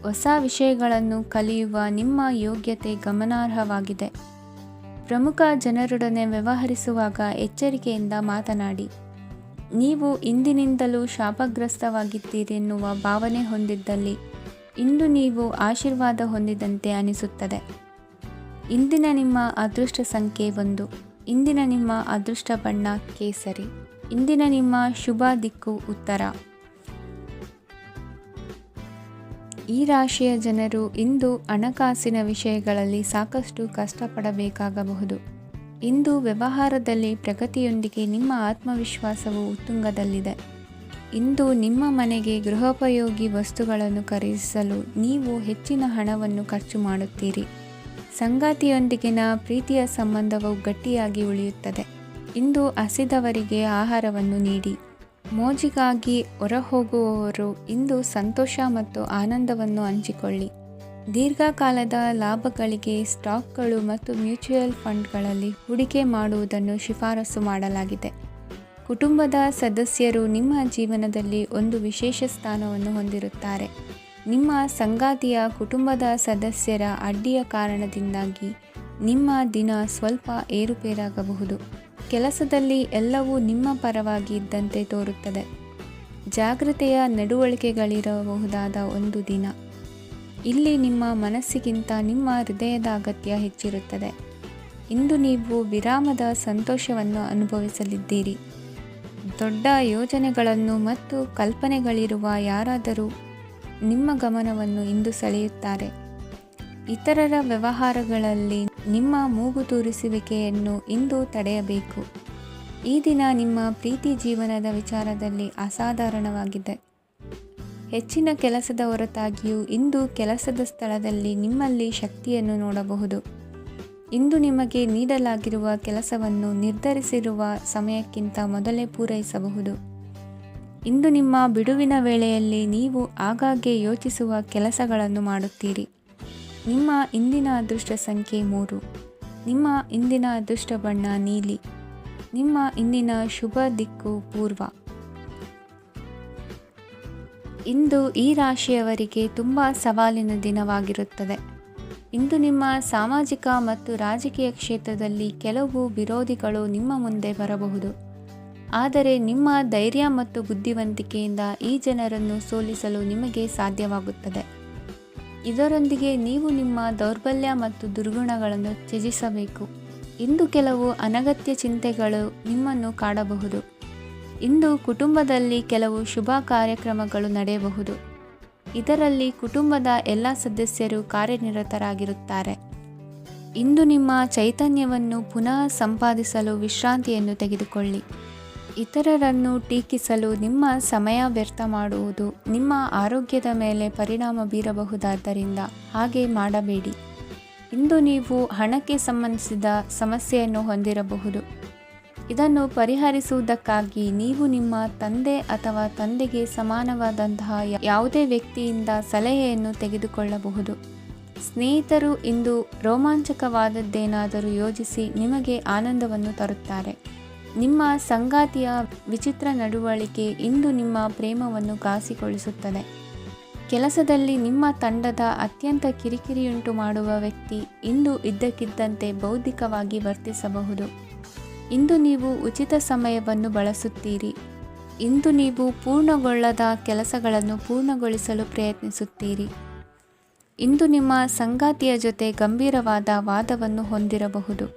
S1: ಹೊಸ ವಿಷಯಗಳನ್ನು ಕಲಿಯುವ ನಿಮ್ಮ ಯೋಗ್ಯತೆ ಗಮನಾರ್ಹವಾಗಿದೆ. ಪ್ರಮುಖ ಜನರೊಡನೆ ವ್ಯವಹರಿಸುವಾಗ ಎಚ್ಚರಿಕೆಯಿಂದ ಮಾತನಾಡಿ. ನೀವು ಇಂದಿನಿಂದಲೂ ಶಾಪಗ್ರಸ್ತವಾಗಿದ್ದೀರೆನ್ನುವ ಭಾವನೆ ಹೊಂದಿದ್ದಲ್ಲಿ ಇಂದು ನೀವು ಆಶೀರ್ವಾದ ಹೊಂದಿದಂತೆ ಅನಿಸುತ್ತದೆ. ಇಂದಿನ ನಿಮ್ಮ ಅದೃಷ್ಟ ಸಂಖ್ಯೆ 1. ಇಂದಿನ ನಿಮ್ಮ ಅದೃಷ್ಟ ಬಣ್ಣ ಕೇಸರಿ. ಇಂದಿನ ನಿಮ್ಮ ಶುಭ ದಿಕ್ಕು ಉತ್ತರ. ಈ ರಾಶಿಯ ಜನರು ಇಂದು ಹಣಕಾಸಿನ ವಿಷಯಗಳಲ್ಲಿ ಸಾಕಷ್ಟು ಕಷ್ಟಪಡಬೇಕಾಗಬಹುದು. ಇಂದು ವ್ಯವಹಾರದಲ್ಲಿ ಪ್ರಗತಿಯೊಂದಿಗೆ ನಿಮ್ಮ ಆತ್ಮವಿಶ್ವಾಸವು ಉತ್ತುಂಗದಲ್ಲಿದೆ. ಇಂದು ನಿಮ್ಮ ಮನೆಗೆ ಗೃಹೋಪಯೋಗಿ ವಸ್ತುಗಳನ್ನು ಖರೀದಿಸಲು ನೀವು ಹೆಚ್ಚಿನ ಹಣವನ್ನು ಖರ್ಚು ಮಾಡುತ್ತೀರಿ. ಸಂಗಾತಿಯೊಂದಿಗಿನ ಪ್ರೀತಿಯ ಸಂಬಂಧವು ಗಟ್ಟಿಯಾಗಿ ಉಳಿಯುತ್ತದೆ. ಇಂದು ಹಸಿದವರಿಗೆ ಆಹಾರವನ್ನು ನೀಡಿ. ಮೋಜಿಗಾಗಿ ಹೊರಹೋಗುವವರು ಇಂದು ಸಂತೋಷ ಮತ್ತು ಆನಂದವನ್ನು ಹಂಚಿಕೊಳ್ಳಿ. ದೀರ್ಘಕಾಲದ ಲಾಭಗಳಿಗೆ ಸ್ಟಾಕ್ಗಳು ಮತ್ತು ಮ್ಯೂಚುವಲ್ ಫಂಡ್ಗಳಲ್ಲಿ ಹೂಡಿಕೆ ಮಾಡುವುದನ್ನು ಶಿಫಾರಸು ಮಾಡಲಾಗಿದೆ. ಕುಟುಂಬದ ಸದಸ್ಯರು ನಿಮ್ಮ ಜೀವನದಲ್ಲಿ ಒಂದು ವಿಶೇಷ ಸ್ಥಾನವನ್ನು ಹೊಂದಿರುತ್ತಾರೆ. ನಿಮ್ಮ ಸಂಗಾತಿಯ ಕುಟುಂಬದ ಸದಸ್ಯರ ಅಡ್ಡಿಯ ಕಾರಣದಿಂದಾಗಿ ನಿಮ್ಮ ದಿನ ಸ್ವಲ್ಪ ಏರುಪೇರಾಗಬಹುದು. ಕೆಲಸದಲ್ಲಿ ಎಲ್ಲವೂ ನಿಮ್ಮ ಪರವಾಗಿ ಇದ್ದಂತೆ ತೋರುತ್ತದೆ. ಜಾಗ್ರತೆಯ ನಡವಳಿಕೆಗಳಿರಬಹುದಾದ ಒಂದು ದಿನ. ಇಲ್ಲಿ ನಿಮ್ಮ ಮನಸ್ಸಿಗಿಂತ ನಿಮ್ಮ ಹೃದಯದ ಅಗತ್ಯ ಹೆಚ್ಚಿರುತ್ತದೆ. ಇಂದು ನೀವು ವಿರಾಮದ ಸಂತೋಷವನ್ನು ಅನುಭವಿಸಲಿದ್ದೀರಿ. ದೊಡ್ಡ ಯೋಜನೆಗಳನ್ನು ಮತ್ತು ಕಲ್ಪನೆಗಳಿರುವ ಯಾರಾದರೂ ನಿಮ್ಮ ಗಮನವನ್ನು ಇಂದು ಸೆಳೆಯುತ್ತಾರೆ. ಇತರರ ವ್ಯವಹಾರಗಳಲ್ಲಿ ನಿಮ್ಮ ಮೂಗು ತೂರಿಸುವಿಕೆಯನ್ನು ಇಂದು ತಡೆಯಬೇಕು. ಈ ದಿನ ನಿಮ್ಮ ಪ್ರೀತಿ ಜೀವನದ ವಿಚಾರದಲ್ಲಿ ಅಸಾಧಾರಣವಾಗಿದೆ. ಹೆಚ್ಚಿನ ಕೆಲಸದ ಹೊರತಾಗಿಯೂ ಇಂದು ಕೆಲಸದ ಸ್ಥಳದಲ್ಲಿ ನಿಮ್ಮಲ್ಲಿ ಶಕ್ತಿಯನ್ನು ನೋಡಬಹುದು. ಇಂದು ನಿಮಗೆ ನೀಡಲಾಗಿರುವ ಕೆಲಸವನ್ನು ನಿರ್ಧರಿಸಿರುವ ಸಮಯಕ್ಕಿಂತ ಮೊದಲೇ ಪೂರೈಸಬಹುದು. ಇಂದು ನಿಮ್ಮ ಬಿಡುವಿನ ವೇಳೆಯಲ್ಲಿ ನೀವು ಆಗಾಗ್ಗೆ ಯೋಚಿಸುವ ಕೆಲಸಗಳನ್ನು ಮಾಡುತ್ತೀರಿ. ನಿಮ್ಮ ಇಂದಿನ ಅದೃಷ್ಟ ಸಂಖ್ಯೆ 3. ನಿಮ್ಮ ಇಂದಿನ ಅದೃಷ್ಟ ಬಣ್ಣ ನೀಲಿ. ನಿಮ್ಮ ಇಂದಿನ ಶುಭ ದಿಕ್ಕು ಪೂರ್ವ. ಇಂದು ಈ ರಾಶಿಯವರಿಗೆ ತುಂಬ ಸವಾಲಿನ ದಿನವಾಗಿರುತ್ತದೆ. ಇಂದು ನಿಮ್ಮ ಸಾಮಾಜಿಕ ಮತ್ತು ರಾಜಕೀಯ ಕ್ಷೇತ್ರದಲ್ಲಿ ಕೆಲವು ವಿರೋಧಿಗಳು ನಿಮ್ಮ ಮುಂದೆ ಬರಬಹುದು. ಆದರೆ ನಿಮ್ಮ ಧೈರ್ಯ ಮತ್ತು ಬುದ್ಧಿವಂತಿಕೆಯಿಂದ ಈ ಜನರನ್ನು ಸೋಲಿಸಲು ನಿಮಗೆ ಸಾಧ್ಯವಾಗುತ್ತದೆ. ಇದರೊಂದಿಗೆ ನೀವು ನಿಮ್ಮ ದೌರ್ಬಲ್ಯ ಮತ್ತು ದುರ್ಗುಣಗಳನ್ನು ತ್ಯಜಿಸಬೇಕು. ಇಂದು ಕೆಲವು ಅನಗತ್ಯ ಚಿಂತೆಗಳು ನಿಮ್ಮನ್ನು ಕಾಡಬಹುದು. ಇಂದು ಕುಟುಂಬದಲ್ಲಿ ಕೆಲವು ಶುಭ ಕಾರ್ಯಕ್ರಮಗಳು ನಡೆಯಬಹುದು. ಇದರಲ್ಲಿ ಕುಟುಂಬದ ಎಲ್ಲ ಸದಸ್ಯರು ಕಾರ್ಯನಿರತರಾಗಿರುತ್ತಾರೆ. ಇಂದು ನಿಮ್ಮ ಚೈತನ್ಯವನ್ನು ಪುನಃ ಸಂಪಾದಿಸಲು ವಿಶ್ರಾಂತಿಯನ್ನು ತೆಗೆದುಕೊಳ್ಳಿ. ಇತರರನ್ನು ಟೀಕಿಸಲು ನಿಮ್ಮ ಸಮಯ ವ್ಯರ್ಥ ಮಾಡುವುದು ನಿಮ್ಮ ಆರೋಗ್ಯದ ಮೇಲೆ ಪರಿಣಾಮ ಬೀರಬಹುದಾದ್ದರಿಂದ ಹಾಗೆ ಮಾಡಬೇಡಿ. ಇಂದು ನೀವು ಹಣಕ್ಕೆ ಸಂಬಂಧಿಸಿದ ಸಮಸ್ಯೆಯನ್ನು ಹೊಂದಿರಬಹುದು. ಇದನ್ನು ಪರಿಹರಿಸುವುದಕ್ಕಾಗಿ ನೀವು ನಿಮ್ಮ ತಂದೆ ಅಥವಾ ತಂದೆಗೆ ಸಮಾನವಾದಂತಹ ಯಾವುದೇ ವ್ಯಕ್ತಿಯಿಂದ ಸಲಹೆಯನ್ನು ತೆಗೆದುಕೊಳ್ಳಬಹುದು. ಸ್ನೇಹಿತರು ಇಂದು ರೋಮಾಂಚಕವಾದದ್ದೇನಾದರೂ ಯೋಜಿಸಿ ನಿಮಗೆ ಆನಂದವನ್ನು ತರುತ್ತಾರೆ. ನಿಮ್ಮ ಸಂಗಾತಿಯ ವಿಚಿತ್ರ ನಡವಳಿಕೆ ಇಂದು ನಿಮ್ಮ ಪ್ರೇಮವನ್ನು ಘಾಸಿಗೊಳಿಸುತ್ತದೆ. ಕೆಲಸದಲ್ಲಿ ನಿಮ್ಮ ತಂಡದ ಅತ್ಯಂತ ಕಿರಿಕಿರಿಯುಂಟು ಮಾಡುವ ವ್ಯಕ್ತಿ ಇಂದು ಇದ್ದಕ್ಕಿದ್ದಂತೆ ಬೌದ್ಧಿಕವಾಗಿ ವರ್ತಿಸಬಹುದು. ಇಂದು ನೀವು ಉಚಿತ ಸಮಯವನ್ನು ಬಳಸುತ್ತೀರಿ. ಇಂದು ನೀವು ಪೂರ್ಣಗೊಳ್ಳದ ಕೆಲಸಗಳನ್ನು ಪೂರ್ಣಗೊಳಿಸಲು ಪ್ರಯತ್ನಿಸುತ್ತೀರಿ. ಇಂದು ನಿಮ್ಮ ಸಂಗಾತಿಯ ಜೊತೆ ಗಂಭೀರವಾದ ವಾದವನ್ನು ಹೊಂದಿರಬಹುದು.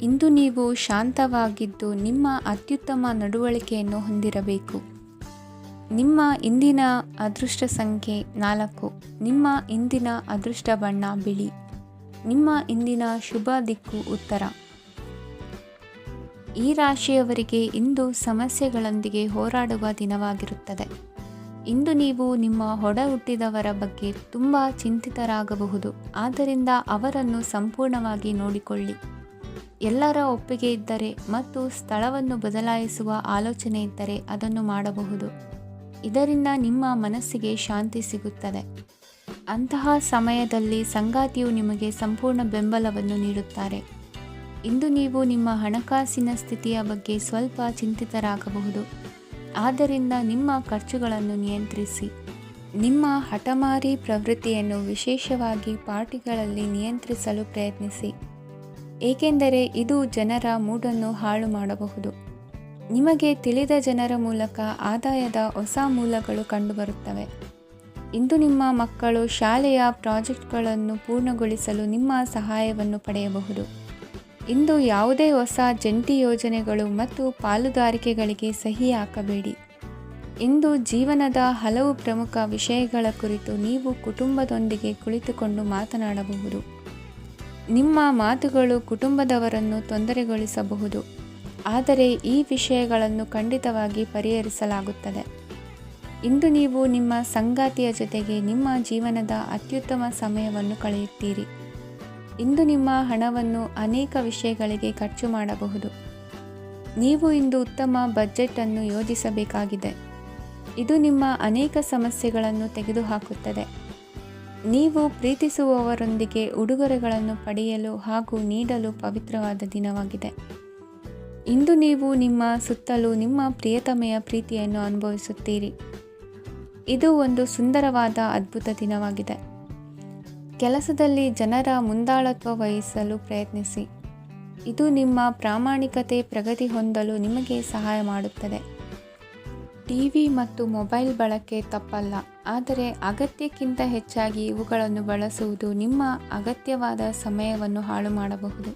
S1: ಇಂದು ನೀವು ಶಾಂತವಾಗಿದ್ದು ನಿಮ್ಮ ಅತ್ಯುತ್ತಮ ನಡವಳಿಕೆಯನ್ನು ಹೊಂದಿರಬೇಕು. ನಿಮ್ಮ ಇಂದಿನ ಅದೃಷ್ಟ ಸಂಖ್ಯೆ 4. ನಿಮ್ಮ ಇಂದಿನ ಅದೃಷ್ಟ ಬಣ್ಣ ಬಿಳಿ. ನಿಮ್ಮ ಇಂದಿನ ಶುಭ ದಿಕ್ಕು ಉತ್ತರ. ಈ ರಾಶಿಯವರಿಗೆ ಇಂದು ಸಮಸ್ಯೆಗಳೊಂದಿಗೆ ಹೋರಾಡುವ ದಿನವಾಗಿರುತ್ತದೆ. ಇಂದು ನೀವು ನಿಮ್ಮ ಒಡ ಹುಟ್ಟಿದವರ ಬಗ್ಗೆ ತುಂಬ ಚಿಂತಿತರಾಗಬಹುದು. ಆದ್ದರಿಂದ ಅವರನ್ನು ಸಂಪೂರ್ಣವಾಗಿ ನೋಡಿಕೊಳ್ಳಿ. ಎಲ್ಲರ ಒಪ್ಪಿಗೆ ಇದ್ದರೆ ಮತ್ತು ಸ್ಥಳವನ್ನು ಬದಲಾಯಿಸುವ ಆಲೋಚನೆ ಇದ್ದರೆ ಅದನ್ನು ಮಾಡಬಹುದು. ಇದರಿಂದ ನಿಮ್ಮ ಮನಸ್ಸಿಗೆ ಶಾಂತಿ ಸಿಗುತ್ತದೆ. ಅಂತಹ ಸಮಯದಲ್ಲಿ ಸಂಗಾತಿಯು ನಿಮಗೆ ಸಂಪೂರ್ಣ ಬೆಂಬಲವನ್ನು ನೀಡುತ್ತಾರೆ. ಇಂದು ನೀವು ನಿಮ್ಮ ಹಣಕಾಸಿನ ಸ್ಥಿತಿಯ ಬಗ್ಗೆ ಸ್ವಲ್ಪ ಚಿಂತಿತರಾಗಬಹುದು. ಆದ್ದರಿಂದ ನಿಮ್ಮ ಖರ್ಚುಗಳನ್ನು ನಿಯಂತ್ರಿಸಿ. ನಿಮ್ಮ ಹಠಮಾರಿ ಪ್ರವೃತ್ತಿಯನ್ನು ವಿಶೇಷವಾಗಿ ಪಾರ್ಟಿಗಳಲ್ಲಿ ನಿಯಂತ್ರಿಸಲು ಪ್ರಯತ್ನಿಸಿ, ಏಕೆಂದರೆ ಇದು ಜನರ ಮೂಡನ್ನು ಹಾಳು ಮಾಡಬಹುದು. ನಿಮಗೆ ತಿಳಿದ ಜನರ ಮೂಲಕ ಆದಾಯದ ಹೊಸ ಮೂಲಗಳು ಕಂಡುಬರುತ್ತವೆ. ಇಂದು ನಿಮ್ಮ ಮಕ್ಕಳು ಶಾಲೆಯ ಪ್ರಾಜೆಕ್ಟ್ಗಳನ್ನು ಪೂರ್ಣಗೊಳಿಸಲು ನಿಮ್ಮ ಸಹಾಯವನ್ನು ಪಡೆಯಬಹುದು. ಇಂದು ಯಾವುದೇ ಹೊಸ ಜಂಟಿ ಯೋಜನೆಗಳು ಮತ್ತು ಪಾಲುದಾರಿಕೆಗಳಿಗೆ ಸಹಿ ಹಾಕಬೇಡಿ. ಇಂದು ಜೀವನದ ಹಲವು ಪ್ರಮುಖ ವಿಷಯಗಳ ಕುರಿತು ನೀವು ಕುಟುಂಬದೊಂದಿಗೆ ಕುಳಿತುಕೊಂಡು ಮಾತನಾಡಬಹುದು. ನಿಮ್ಮ ಮಾತುಗಳು ಕುಟುಂಬದವರನ್ನು ತೊಂದರೆಗೊಳಿಸಬಹುದು, ಆದರೆ ಈ ವಿಷಯಗಳನ್ನು ಖಂಡಿತವಾಗಿ ಪರಿಹರಿಸಲಾಗುತ್ತದೆ. ಇಂದು ನೀವು ನಿಮ್ಮ ಸಂಗಾತಿಯ ಜೊತೆಗೆ ನಿಮ್ಮ ಜೀವನದ ಅತ್ಯುತ್ತಮ ಸಮಯವನ್ನು ಕಳೆಯುತ್ತೀರಿ. ಇಂದು ನಿಮ್ಮ ಹಣವನ್ನು ಅನೇಕ ವಿಷಯಗಳಿಗೆ ಖರ್ಚು ಮಾಡಬಹುದು. ನೀವು ಇಂದು ಉತ್ತಮ ಬಜೆಟ್ ಅನ್ನು ಯೋಜಿಸಬೇಕಾಗಿದೆ. ಇದು ನಿಮ್ಮ ಅನೇಕ ಸಮಸ್ಯೆಗಳನ್ನು ತೆಗೆದುಹಾಕುತ್ತದೆ. ನೀವು ಪ್ರೀತಿಸುವವರೊಂದಿಗೆ ಉಡುಗೊರೆಗಳನ್ನು ಪಡೆಯಲು ಹಾಗೂ ನೀಡಲು ಪವಿತ್ರವಾದ ದಿನವಾಗಿದೆ. ಇಂದು ನೀವು ನಿಮ್ಮ ಸುತ್ತಲೂ ನಿಮ್ಮ ಪ್ರಿಯತಮೆಯ ಪ್ರೀತಿಯನ್ನು ಅನುಭವಿಸುತ್ತೀರಿ. ಇದು ಒಂದು ಸುಂದರವಾದ ಅದ್ಭುತ ದಿನವಾಗಿದೆ. ಕೆಲಸದಲ್ಲಿ ಜನರ ಮುಂದಾಳತ್ವ ವಹಿಸಲು ಪ್ರಯತ್ನಿಸಿ. ಇದು ನಿಮ್ಮ ಪ್ರಾಮಾಣಿಕತೆ ಪ್ರಗತಿ ಹೊಂದಲು ನಿಮಗೆ ಸಹಾಯ ಮಾಡುತ್ತದೆ. ಟಿವಿ ಮತ್ತು ಮೊಬೈಲ್ ಬಳಕೆ ತಪ್ಪಲ್ಲ, ಆದರೆ ಅಗತ್ಯಕ್ಕಿಂತ ಹೆಚ್ಚಾಗಿ ಇವುಗಳನ್ನು ಬಳಸುವುದು ನಿಮ್ಮ ಅಗತ್ಯವಾದ ಸಮಯವನ್ನು ಹಾಳು ಮಾಡಬಹುದು.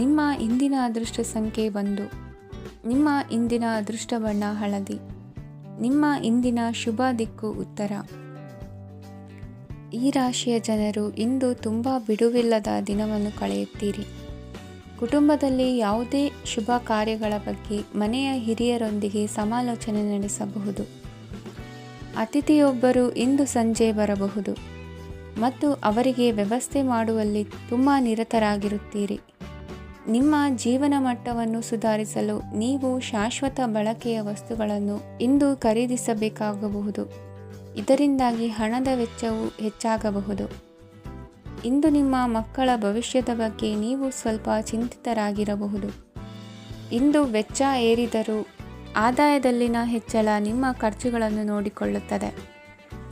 S1: ನಿಮ್ಮ ಇಂದಿನ ಅದೃಷ್ಟ ಸಂಖ್ಯೆ 1. ನಿಮ್ಮ ಇಂದಿನ ಅದೃಷ್ಟ ಬಣ್ಣ ಹಳದಿ. ನಿಮ್ಮ ಇಂದಿನ ಶುಭ ದಿಕ್ಕು ಉತ್ತರ. ಈ ರಾಶಿಯ ಜನರು ಇಂದು ತುಂಬ ಬಿಡುವಿಲ್ಲದ ದಿನವನ್ನು ಕಳೆಯುತ್ತೀರಿ. ಕುಟುಂಬದಲ್ಲಿ ಯಾವುದೇ ಶುಭ ಕಾರ್ಯಗಳ ಬಗ್ಗೆ ಮನೆಯ ಹಿರಿಯರೊಂದಿಗೆ ಸಮಾಲೋಚನೆ ನಡೆಸಬಹುದು. ಅತಿಥಿಯೊಬ್ಬರು ಇಂದು ಸಂಜೆ ಬರಬಹುದು ಮತ್ತು ಅವರಿಗೆ ವ್ಯವಸ್ಥೆ ಮಾಡುವಲ್ಲಿ ತುಂಬ ನಿರತರಾಗಿರುತ್ತೀರಿ. ನಿಮ್ಮ ಜೀವನ ಮಟ್ಟವನ್ನು ಸುಧಾರಿಸಲು ನೀವು ಶಾಶ್ವತ ಬಳಕೆಯ ವಸ್ತುಗಳನ್ನು ಇಂದು ಖರೀದಿಸಬೇಕಾಗಬಹುದು. ಇದರಿಂದಾಗಿ ಹಣದ ವೆಚ್ಚವು ಹೆಚ್ಚಾಗಬಹುದು. ಇಂದು ನಿಮ್ಮ ಮಕ್ಕಳ ಭವಿಷ್ಯದ ಬಗ್ಗೆ ನೀವು ಸ್ವಲ್ಪ ಚಿಂತಿತರಾಗಿರಬಹುದು. ಇಂದು ವೆಚ್ಚ ಏರಿದರೂ ಆದಾಯದಲ್ಲಿನ ಹೆಚ್ಚಳ ನಿಮ್ಮ ಖರ್ಚುಗಳನ್ನು ನೋಡಿಕೊಳ್ಳುತ್ತದೆ.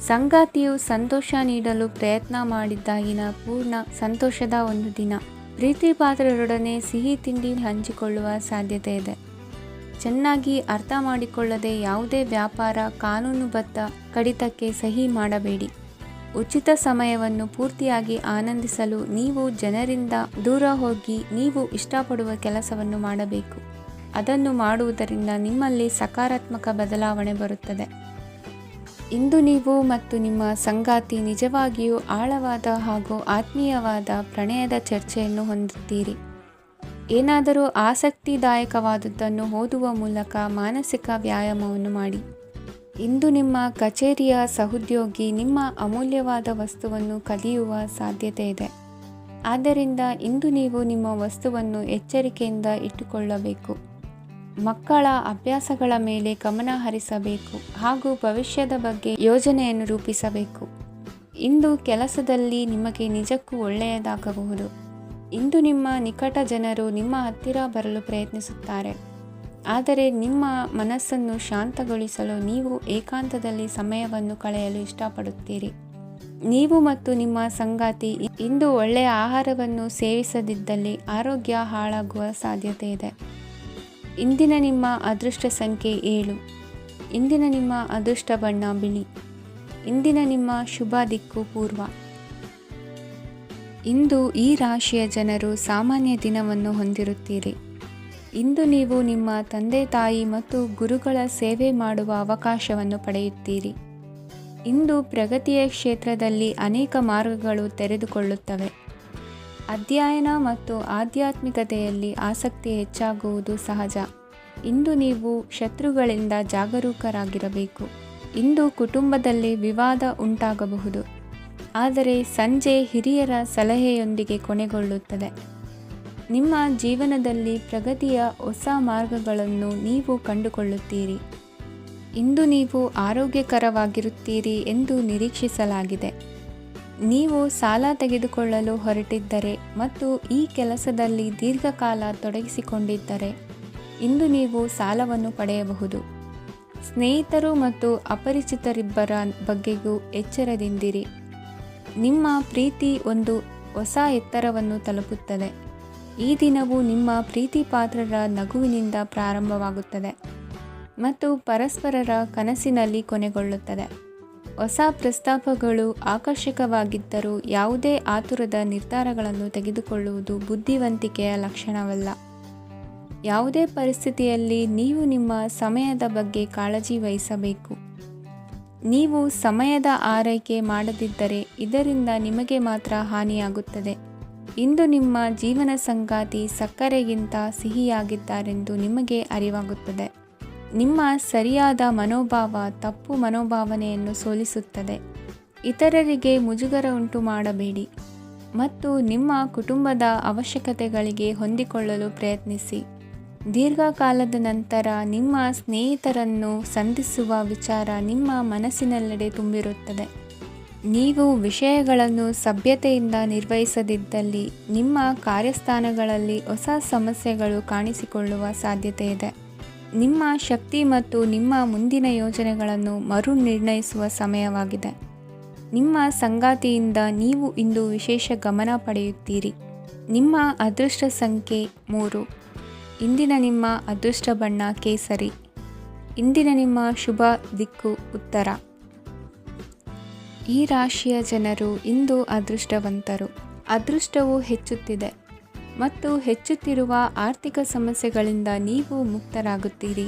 S1: ಸಂಗಾತಿಯು ಸಂತೋಷ ನೀಡಲು ಪ್ರಯತ್ನ ಮಾಡಿದ್ದಾಗಿನ ಪೂರ್ಣ ಸಂತೋಷದ ಒಂದು ದಿನ. ಪ್ರೀತಿ ಪಾತ್ರರೊಡನೆ ಸಿಹಿ ತಿಂಡಿ ಹಂಚಿಕೊಳ್ಳುವ ಸಾಧ್ಯತೆ ಇದೆ. ಚೆನ್ನಾಗಿ ಅರ್ಥ ಮಾಡಿಕೊಳ್ಳದೆ ಯಾವುದೇ ವ್ಯಾಪಾರ ಕಾನೂನುಬದ್ಧ ಕಡಿತಕ್ಕೆ ಸಹಿ ಮಾಡಬೇಡಿ. ಉಚಿತ ಸಮಯವನ್ನು ಪೂರ್ತಿಯಾಗಿ ಆನಂದಿಸಲು ನೀವು ಜನರಿಂದ ದೂರ ಹೋಗಿ ನೀವು ಇಷ್ಟಪಡುವ ಕೆಲಸವನ್ನು ಮಾಡಬೇಕು. ಅದನ್ನು ಮಾಡುವುದರಿಂದ ನಿಮ್ಮಲ್ಲಿ ಸಕಾರಾತ್ಮಕ ಬದಲಾವಣೆ ಬರುತ್ತದೆ. ಇಂದು ನೀವು ಮತ್ತು ನಿಮ್ಮ ಸಂಗಾತಿ ನಿಜವಾಗಿಯೂ ಆಳವಾದ ಹಾಗೂ ಆತ್ಮೀಯವಾದ ಪ್ರಣಯದ ಚರ್ಚೆಯನ್ನು ಹೊಂದುತ್ತೀರಿ. ಏನಾದರೂ ಆಸಕ್ತಿದಾಯಕವಾದುದನ್ನು ಓದುವ ಮೂಲಕ ಮಾನಸಿಕ ವ್ಯಾಯಾಮವನ್ನು ಮಾಡಿ. ಇಂದು ನಿಮ್ಮ ಕಚೇರಿಯ ಸಹೋದ್ಯೋಗಿ ನಿಮ್ಮ ಅಮೂಲ್ಯವಾದ ವಸ್ತುವನ್ನು ಕದಿಯುವ ಸಾಧ್ಯತೆ ಇದೆ. ಆದ್ದರಿಂದ ಇಂದು ನೀವು ನಿಮ್ಮ ವಸ್ತುವನ್ನು ಎಚ್ಚರಿಕೆಯಿಂದ ಇಟ್ಟುಕೊಳ್ಳಬೇಕು. ಮಕ್ಕಳ ಅಭ್ಯಾಸಗಳ ಮೇಲೆ ಗಮನ ಹರಿಸಬೇಕು ಹಾಗೂ ಭವಿಷ್ಯದ ಬಗ್ಗೆ ಯೋಜನೆಯನ್ನು ರೂಪಿಸಬೇಕು. ಇಂದು ಕೆಲಸದಲ್ಲಿ ನಿಮಗೆ ನಿಜಕ್ಕೂ ಒಳ್ಳೆಯದಾಗಬಹುದು. ಇಂದು ನಿಮ್ಮ ನಿಕಟ ಜನರು ನಿಮ್ಮ ಹತ್ತಿರ ಬರಲು ಪ್ರಯತ್ನಿಸುತ್ತಾರೆ. ಆದರೆ ನಿಮ್ಮ ಮನಸ್ಸನ್ನು ಶಾಂತಗೊಳಿಸಲು ನೀವು ಏಕಾಂತದಲ್ಲಿ ಸಮಯವನ್ನು ಕಳೆಯಲು ಇಷ್ಟಪಡುತ್ತೀರಿ. ನೀವು ಮತ್ತು ನಿಮ್ಮ ಸಂಗಾತಿ ಇಂದು ಒಳ್ಳೆಯ ಆಹಾರವನ್ನು ಸೇವಿಸದಿದ್ದಲ್ಲಿ ಆರೋಗ್ಯ ಹಾಳಾಗುವ ಸಾಧ್ಯತೆ ಇದೆ. ಇಂದಿನ ನಿಮ್ಮ ಅದೃಷ್ಟ ಸಂಖ್ಯೆ 7. ಇಂದಿನ ನಿಮ್ಮ ಅದೃಷ್ಟ ಬಣ್ಣ ಬಿಳಿ. ಇಂದಿನ ನಿಮ್ಮ ಶುಭ ದಿಕ್ಕು ಪೂರ್ವ. ಇಂದು ಈ ರಾಶಿಯ ಜನರು ಸಾಮಾನ್ಯ ದಿನವನ್ನು ಹೊಂದಿರುತ್ತೀರಿ. ಇಂದು ನೀವು ನಿಮ್ಮ ತಂದೆ ತಾಯಿ ಮತ್ತು ಗುರುಗಳ ಸೇವೆ ಮಾಡುವ ಅವಕಾಶವನ್ನು ಪಡೆಯುತ್ತೀರಿ. ಇಂದು ಪ್ರಗತಿಯ ಕ್ಷೇತ್ರದಲ್ಲಿ ಅನೇಕ ಮಾರ್ಗಗಳು ತೆರೆದುಕೊಳ್ಳುತ್ತವೆ. ಅಧ್ಯಯನ ಮತ್ತು ಆಧ್ಯಾತ್ಮಿಕತೆಯಲ್ಲಿ ಆಸಕ್ತಿ ಹೆಚ್ಚಾಗುವುದು ಸಹಜ. ಇಂದು ನೀವು ಶತ್ರುಗಳಿಂದ ಜಾಗರೂಕರಾಗಿರಬೇಕು. ಇಂದು ಕುಟುಂಬದಲ್ಲಿ ವಿವಾದ ಉಂಟಾಗಬಹುದು, ಆದರೆ ಸಂಜೆ ಹಿರಿಯರ ಸಲಹೆಯೊಂದಿಗೆ ಕೊನೆಗೊಳ್ಳುತ್ತದೆ. ನಿಮ್ಮ ಜೀವನದಲ್ಲಿ ಪ್ರಗತಿಯ ಹೊಸ ಮಾರ್ಗಗಳನ್ನು ನೀವು ಕಂಡುಕೊಳ್ಳುತ್ತೀರಿ. ಇಂದು ನೀವು ಆರೋಗ್ಯಕರವಾಗಿರುತ್ತೀರಿ ಎಂದು ನಿರೀಕ್ಷಿಸಲಾಗಿದೆ. ನೀವು ಸಾಲ ತೆಗೆದುಕೊಳ್ಳಲು ಹೊರಟಿದ್ದರೆ ಮತ್ತು ಈ ಕೆಲಸದಲ್ಲಿ ದೀರ್ಘಕಾಲ ತೊಡಗಿಸಿಕೊಂಡಿದ್ದರೆ ಇಂದು ನೀವು ಸಾಲವನ್ನು ಪಡೆಯಬಹುದು. ಸ್ನೇಹಿತರು ಮತ್ತು ಅಪರಿಚಿತರಿಬ್ಬರ ಬಗ್ಗೆಗೂ ಎಚ್ಚರದಿಂದಿರಿ. ನಿಮ್ಮ ಪ್ರೀತಿ ಒಂದು ಹೊಸ ಎತ್ತರವನ್ನು ತಲುಪುತ್ತದೆ. ಈ ದಿನವು ನಿಮ್ಮ ಪ್ರೀತಿ ಪಾತ್ರರ ನಗುವಿನಿಂದ ಪ್ರಾರಂಭವಾಗುತ್ತದೆ ಮತ್ತು ಪರಸ್ಪರರ ಕನಸಿನಲ್ಲಿ ಕೊನೆಗೊಳ್ಳುತ್ತದೆ. ಹೊಸ ಪ್ರಸ್ತಾಪಗಳು ಆಕರ್ಷಕವಾಗಿದ್ದರೂ ಯಾವುದೇ ಆತುರದ ನಿರ್ಧಾರಗಳನ್ನು ತೆಗೆದುಕೊಳ್ಳುವುದು ಬುದ್ಧಿವಂತಿಕೆಯ ಲಕ್ಷಣವಲ್ಲ. ಯಾವುದೇ ಪರಿಸ್ಥಿತಿಯಲ್ಲಿ ನೀವು ನಿಮ್ಮ ಸಮಯದ ಬಗ್ಗೆ ಕಾಳಜಿ ವಹಿಸಬೇಕು. ನೀವು ಸಮಯದ ಆರೈಕೆ ಮಾಡದಿದ್ದರೆ ಇದರಿಂದ ನಿಮಗೆ ಮಾತ್ರ ಹಾನಿಯಾಗುತ್ತದೆ. ಇಂದು ನಿಮ್ಮ ಜೀವನ ಸಂಗಾತಿ ಸಕ್ಕರೆಗಿಂತ ಸಿಹಿಯಾಗಿದ್ದಾರೆಂದು ನಿಮಗೆ ಅರಿವಾಗುತ್ತದೆ. ನಿಮ್ಮ ಸರಿಯಾದ ಮನೋಭಾವ ತಪ್ಪು ಮನೋಭಾವನೆಯನ್ನು ಸೋಲಿಸುತ್ತದೆ. ಇತರರಿಗೆ ಮುಜುಗರ ಉಂಟು ಮಾಡಬೇಡಿ ಮತ್ತು ನಿಮ್ಮ ಕುಟುಂಬದ ಅವಶ್ಯಕತೆಗಳಿಗೆ ಹೊಂದಿಕೊಳ್ಳಲು ಪ್ರಯತ್ನಿಸಿ. ದೀರ್ಘಕಾಲದ ನಂತರ ನಿಮ್ಮ ಸ್ನೇಹಿತರನ್ನು ಸಂಧಿಸುವ ವಿಚಾರ ನಿಮ್ಮ ಮನಸ್ಸಿನೆಲ್ಲೆಡೆ ತುಂಬಿರುತ್ತದೆ. ನೀವು ವಿಷಯಗಳನ್ನು ಸಭ್ಯತೆಯಿಂದ ನಿರ್ವಹಿಸದಿದ್ದಲ್ಲಿ ನಿಮ್ಮ ಕಾರ್ಯಸ್ಥಾನಗಳಲ್ಲಿ ಹೊಸ ಸಮಸ್ಯೆಗಳು ಕಾಣಿಸಿಕೊಳ್ಳುವ ಸಾಧ್ಯತೆ ಇದೆ. ನಿಮ್ಮ ಶಕ್ತಿ ಮತ್ತು ನಿಮ್ಮ ಮುಂದಿನ ಯೋಜನೆಗಳನ್ನು ಮರು ನಿರ್ಣಯಿಸುವ ಸಮಯವಾಗಿದೆ. ನಿಮ್ಮ ಸಂಗಾತಿಯಿಂದ ನೀವು ಇಂದು ವಿಶೇಷ ಗಮನ ಪಡೆಯುತ್ತೀರಿ. ನಿಮ್ಮ ಅದೃಷ್ಟ ಸಂಖ್ಯೆ 3. ಇಂದಿನ ನಿಮ್ಮ ಅದೃಷ್ಟ ಬಣ್ಣ ಕೇಸರಿ. ಇಂದಿನ ನಿಮ್ಮ ಶುಭ ದಿಕ್ಕು ಉತ್ತರ. ಈ ರಾಶಿಯ ಜನರು ಇಂದು ಅದೃಷ್ಟವಂತರು. ಅದೃಷ್ಟವು ಹೆಚ್ಚುತ್ತಿದೆ ಮತ್ತು ಹೆಚ್ಚುತ್ತಿರುವ ಆರ್ಥಿಕ ಸಮಸ್ಯೆಗಳಿಂದ ನೀವು ಮುಕ್ತರಾಗುತ್ತೀರಿ.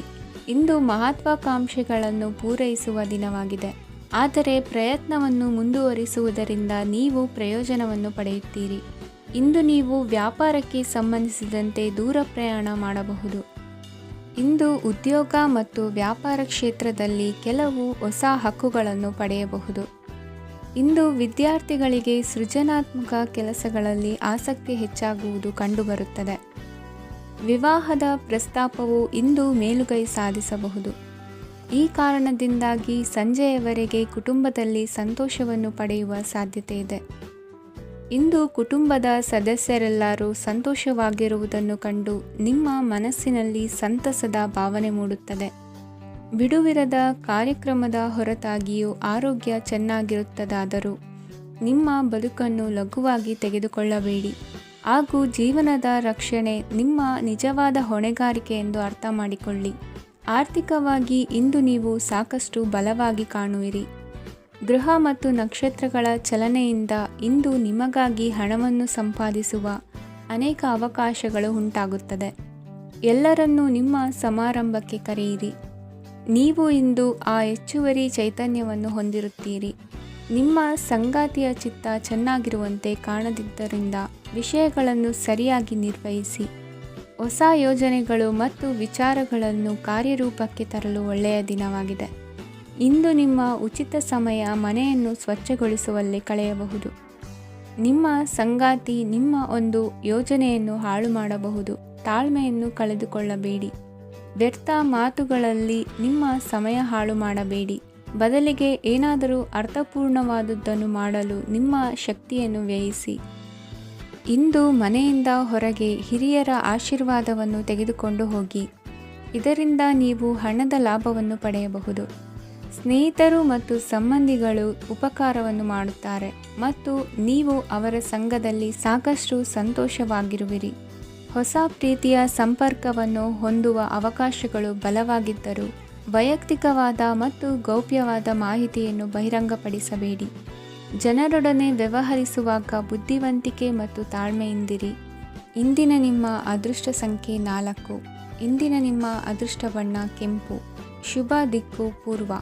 S1: ಇಂದು ಮಹತ್ವಾಕಾಂಕ್ಷೆಗಳನ್ನು ಪೂರೈಸುವ ದಿನವಾಗಿದೆ. ಆದರೆ ಪ್ರಯತ್ನವನ್ನು ಮುಂದುವರಿಸುವುದರಿಂದ ನೀವು ಪ್ರಯೋಜನವನ್ನು ಪಡೆಯುತ್ತೀರಿ. ಇಂದು ನೀವು ವ್ಯಾಪಾರಕ್ಕೆ ಸಂಬಂಧಿಸಿದಂತೆ ದೂರ ಪ್ರಯಾಣ ಮಾಡಬಹುದು. ಇಂದು ಉದ್ಯೋಗ ಮತ್ತು ವ್ಯಾಪಾರ ಕ್ಷೇತ್ರದಲ್ಲಿ ಕೆಲವು ಹೊಸ ಹಕ್ಕುಗಳನ್ನು ಪಡೆಯಬಹುದು. ಇಂದು ವಿದ್ಯಾರ್ಥಿಗಳಿಗೆ ಸೃಜನಾತ್ಮಕ ಕೆಲಸಗಳಲ್ಲಿ ಆಸಕ್ತಿ ಹೆಚ್ಚಾಗುವುದು ಕಂಡುಬರುತ್ತದೆ. ವಿವಾಹದ ಪ್ರಸ್ತಾಪವು ಇಂದು ಮೇಲುಗೈ ಸಾಧಿಸಬಹುದು. ಈ ಕಾರಣದಿಂದಾಗಿ ಸಂಜೆಯವರೆಗೆ ಕುಟುಂಬದಲ್ಲಿ ಸಂತೋಷವನ್ನು ಪಡೆಯುವ ಸಾಧ್ಯತೆ ಇದೆ. ಇಂದು ಕುಟುಂಬದ ಸದಸ್ಯರೆಲ್ಲರೂ ಸಂತೋಷವಾಗಿರುವುದನ್ನು ಕಂಡು ನಿಮ್ಮ ಮನಸ್ಸಿನಲ್ಲಿ ಸಂತಸದ ಭಾವನೆ ಮೂಡುತ್ತದೆ. ಬಿಡುವಿರದ ಕಾರ್ಯಕ್ರಮದ ಹೊರತಾಗಿಯೂ ಆರೋಗ್ಯ ಚೆನ್ನಾಗಿರುತ್ತದಾದರೂ ನಿಮ್ಮ ಬದುಕನ್ನು ಲಘುವಾಗಿ ತೆಗೆದುಕೊಳ್ಳಬೇಡಿ ಹಾಗೂ ಜೀವನದ ರಕ್ಷಣೆ ನಿಮ್ಮ ನಿಜವಾದ ಹೊಣೆಗಾರಿಕೆ ಎಂದು ಅರ್ಥ ಮಾಡಿಕೊಳ್ಳಿ. ಆರ್ಥಿಕವಾಗಿ ಇಂದು ನೀವು ಸಾಕಷ್ಟು ಬಲವಾಗಿ ಕಾಣುವಿರಿ. ಗ್ರಹ ಮತ್ತು ನಕ್ಷತ್ರಗಳ ಚಲನೆಯಿಂದ ಇಂದು ನಿಮಗಾಗಿ ಹಣವನ್ನು ಸಂಪಾದಿಸುವ ಅನೇಕ ಅವಕಾಶಗಳು ಉಂಟಾಗುತ್ತದೆ. ಎಲ್ಲರನ್ನೂ ನಿಮ್ಮ ಸಮಾರಂಭಕ್ಕೆ ಕರೆಯಿರಿ. ನೀವು ಇಂದು ಆ ಹೆಚ್ಚುವರಿ ಚೈತನ್ಯವನ್ನು ಹೊಂದಿರುತ್ತೀರಿ. ನಿಮ್ಮ ಸಂಗಾತಿಯ ಚಿತ್ತ ಚೆನ್ನಾಗಿರುವಂತೆ ಕಾಣದಿದ್ದರಿಂದ ವಿಷಯಗಳನ್ನು ಸರಿಯಾಗಿ ನಿರ್ವಹಿಸಿ. ಹೊಸ ಯೋಜನೆಗಳು ಮತ್ತು ವಿಚಾರಗಳನ್ನು ಕಾರ್ಯರೂಪಕ್ಕೆ ತರಲು ಒಳ್ಳೆಯ ದಿನವಾಗಿದೆ. ಇಂದು ನಿಮ್ಮ ಉಚಿತ ಸಮಯ ಮನೆಯನ್ನು ಸ್ವಚ್ಛಗೊಳಿಸುವಲ್ಲಿ ಕಳೆಯಬಹುದು. ನಿಮ್ಮ ಸಂಗಾತಿ ನಿಮ್ಮ ಒಂದು ಯೋಜನೆಯನ್ನು ಹಾಳು ಮಾಡಬಹುದು. ತಾಳ್ಮೆಯನ್ನು ಕಳೆದುಕೊಳ್ಳಬೇಡಿ. ವ್ಯರ್ಥ ಮಾತುಗಳಲ್ಲಿ ನಿಮ್ಮ ಸಮಯ ಹಾಳು ಮಾಡಬೇಡಿ. ಬದಲಿಗೆ ಏನಾದರೂ ಅರ್ಥಪೂರ್ಣವಾದುದನ್ನು ಮಾಡಲು ನಿಮ್ಮ ಶಕ್ತಿಯನ್ನು ವ್ಯಯಿಸಿ. ಇಂದು ಮನೆಯಿಂದ ಹೊರಗೆ ಹಿರಿಯರ ಆಶೀರ್ವಾದವನ್ನು ತೆಗೆದುಕೊಂಡು ಹೋಗಿ. ಇದರಿಂದ ನೀವು ಹಣದ ಲಾಭವನ್ನು ಪಡೆಯಬಹುದು. ಸ್ನೇಹಿತರು ಮತ್ತು ಸಂಬಂಧಿಗಳು ಉಪಕಾರವನ್ನು ಮಾಡುತ್ತಾರೆ ಮತ್ತು ನೀವು ಅವರ ಸಂಘದಲ್ಲಿ ಸಾಕಷ್ಟು ಸಂತೋಷವಾಗಿರುವಿರಿ. ಹೊಸ ಪ್ರೀತಿಯ ಸಂಪರ್ಕವನ್ನು ಹೊಂದುವ ಅವಕಾಶಗಳು ಬಲವಾಗಿದ್ದರೂ ವೈಯಕ್ತಿಕವಾದ ಮತ್ತು ಗೌಪ್ಯವಾದ ಮಾಹಿತಿಯನ್ನು ಬಹಿರಂಗಪಡಿಸಬೇಡಿ. ಜನರೊಡನೆ ವ್ಯವಹರಿಸುವಾಗ ಬುದ್ಧಿವಂತಿಕೆ ಮತ್ತು ತಾಳ್ಮೆಯಿಂದಿರಿ. ಇಂದಿನ ನಿಮ್ಮ ಅದೃಷ್ಟ ಸಂಖ್ಯೆ 4. ಇಂದಿನ ನಿಮ್ಮ ಅದೃಷ್ಟ ಬಣ್ಣ ಕೆಂಪು. ಶುಭ ದಿಕ್ಕು ಪೂರ್ವ.